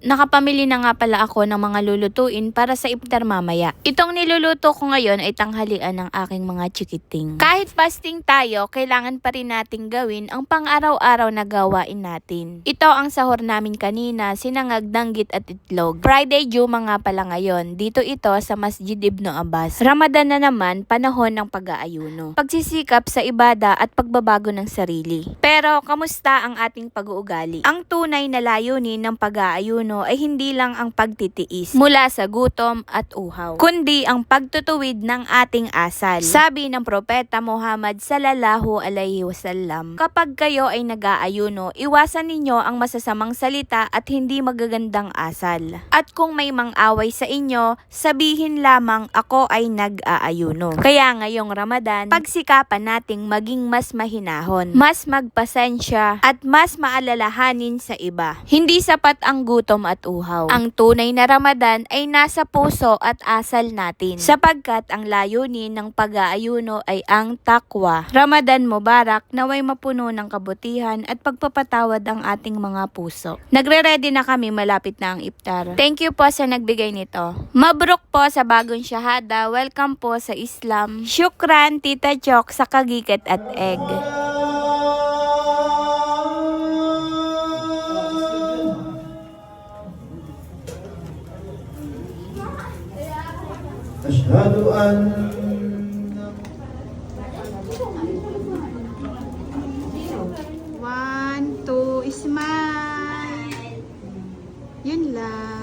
nakapamili na nga pala ako ng mga lulutuin para sa iftar mamaya. Itong niluluto ko ngayon ay tanghalian ng aking mga chikiting. Kahit fasting tayo, kailangan pa rin nating gawin ang pang-araw-araw na gawain natin. Ito ang sahur namin kanina, sinangag, danggit at itlog. Friday Juma nga pala ngayon. Dito ito sa Masjid Ibn Abbas. Ramadan na naman, panahon ng pag-aayuno. Pagsisikap sa ibada at pagbabago ng sarili. Pero kamusta ang ating pag-uugali? Ang tunay na layunin ng pag-aayuno ay hindi lang ang pagtitiis mula sa gutom at uhaw, kundi ang pagtutuwid ng ating asal. Sabi ng Propeta Muhammad sallallahu alaihi wasallam, kapag kayo ay nag-aayuno, iwasan ninyo ang masasamang salita at hindi magagandang asal. At kung may mang-away sa inyo, sabihin lamang ako ay nag-aayuno. Kaya ngayong Ramadan, pagsikapan nating maging mas mahinahon, mas magpasensya at mas maalalahanin sa iba. Hindi sapat ang gutom at uhaw. Ang tunay na Ramadan ay nasa puso at asal natin, sapagkat ang layunin ng pag-aayuno ay ang takwa. Ramadan Mubarak, naway mapuno ng kabutihan at pagpapatawad ang ating mga puso. Nagre-ready na kami, malapit na ang iftar. Thank you po sa nagbigay nito. Mabruk po sa bagong syahada. Welcome po sa Islam. Syukran Tita Chok sa kagikat at egg. Ashhadu an One, two, smile. Yun lang.